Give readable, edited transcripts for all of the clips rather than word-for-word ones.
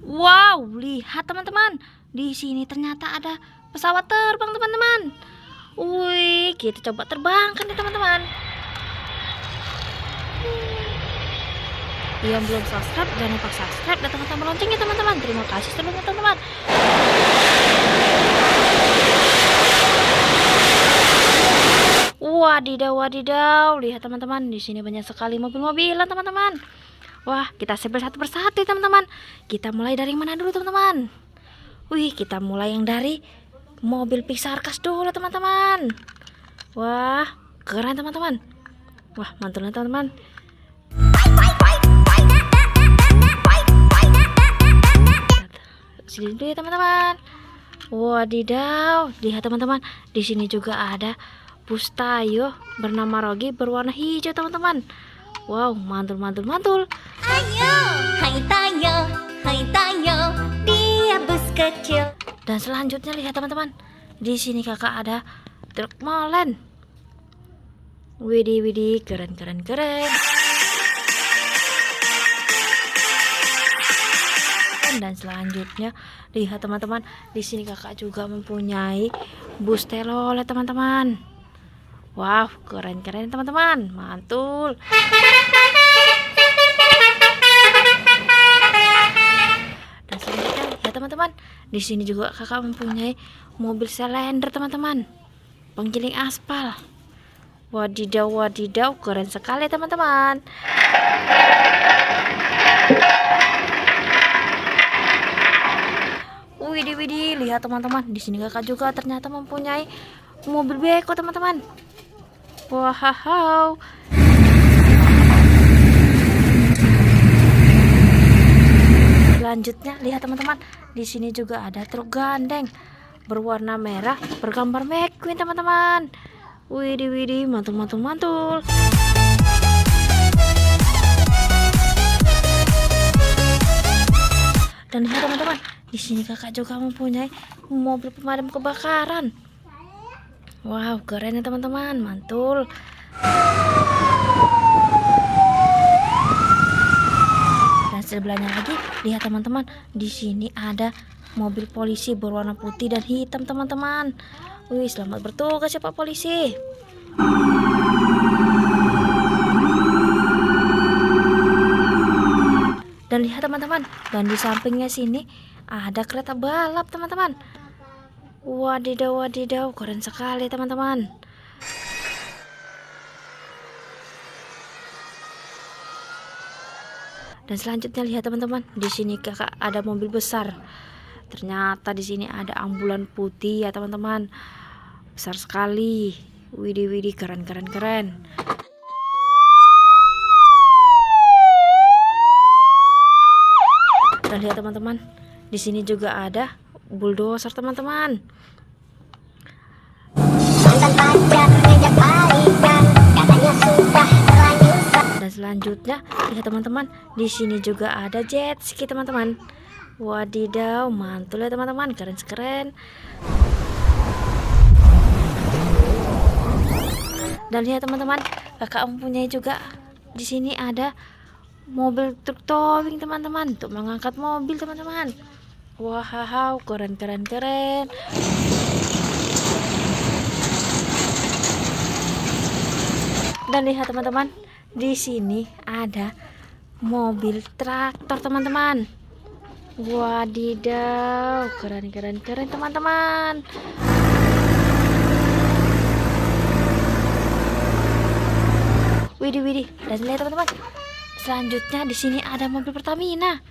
Wow, lihat teman-teman. Di sini ternyata ada pesawat terbang, teman-teman. Wih, kita coba terbangkan nih, teman-teman. Yang belum subscribe, jangan lupa subscribe dan tekan tombol loncengnya, teman-teman. Terima kasih sebelumnya, teman-teman. Wadidaw, wadidaw. Lihat, teman-teman. Di sini banyak sekali mobil-mobilan, teman-teman. Wah, kita sebel satu persatu, teman-teman. Kita mulai dari mana dulu, teman-teman? Wih, kita mulai yang dari mobil Pixar Cars dulu, teman-teman. Wah, keren, teman-teman. Wah, mantulnya, teman-teman. Sini dulu ya, teman-teman. Wadidaw, lihat, teman-teman. Di sini juga ada bus Tayo bernama Rogi berwarna hijau, teman-teman. Wow, mantul, mantul, mantul. Ayo, hai Tayo, dia bus kecil. Dan selanjutnya lihat, teman-teman. Di sini kakak ada truk molen. Widih, widih, keren, keren, keren. Dan selanjutnya lihat, teman-teman. Di sini kakak juga mempunyai bus telolet, teman-teman. Wow, keren, keren, teman-teman. Mantul. Dan selanjutnya lihat, teman-teman. Di sini juga kakak mempunyai mobil selender, teman-teman. Penggiling aspal. Wadidaw, wadidaw, keren sekali, teman-teman. Widih, widih, lihat, teman-teman. Di sini kakak juga ternyata mempunyai mobil beko, teman-teman. Wow. Selanjutnya lihat, teman-teman. Di sini juga ada truk gandeng berwarna merah bergambar McQueen, teman-teman. Widih, widih, mantul, mantul, mantul. Dan lihat, teman-teman. Di sini kakak juga mempunyai mobil pemadam kebakaran. Wow, keren ya, teman-teman. Mantul. Dan sebelahnya lagi, lihat, teman-teman. Di sini ada mobil polisi berwarna putih dan hitam, teman-teman. Wih, selamat bertugas ya, Pak Polisi. Dan lihat, teman-teman. Dan di sampingnya sini ada kereta balap, teman-teman. Wadidaw, wadidaw, keren sekali, teman-teman. Dan selanjutnya lihat, teman-teman. Di sini kakak ada mobil besar. Ternyata di sini ada ambulan putih ya, teman-teman. Besar sekali. Widih, widih, keren, keren, keren. Dan lihat, teman-teman. Di sini juga ada bulldozer, teman-teman. Dan selanjutnya lihat, teman-teman. Di sini juga ada jet ski, teman-teman. Wadidaw, mantul ya, teman-teman. Keren, keren. Dan lihat, teman-teman. Kakak mempunyai juga di sini ada mobil truk towing, teman-teman, untuk mengangkat mobil, teman-teman. Wow, keren, keren, keren. Dan lihat, teman-teman. Di sini ada mobil traktor, teman-teman. Wadidaw, keren, keren, keren, teman-teman. Widih, widih. Dan lihat, teman-teman. Selanjutnya di sini ada mobil Pertamina.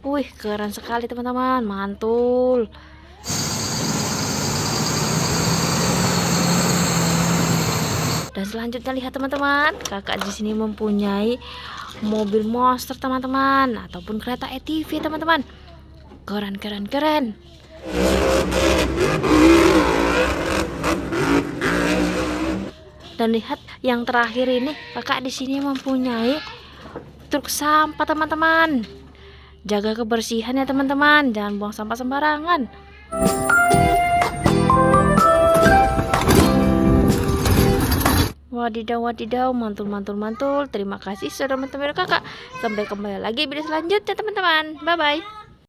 Wih, keren sekali, teman-teman. Mantul. Dan selanjutnya lihat, teman-teman. Kakak di sini mempunyai mobil monster, teman-teman, ataupun kereta ATV, teman-teman. Keren, keren, keren. Dan lihat yang terakhir ini, kakak di sini mempunyai truk sampah, teman-teman. Jaga kebersihan ya, teman-teman. Jangan buang sampah sembarangan. Wadidaw, wadidaw, mantul, mantul, mantul. Terima kasih sudah menonton video kakak. Sampai kembali lagi video selanjutnya teman-teman. Bye-bye.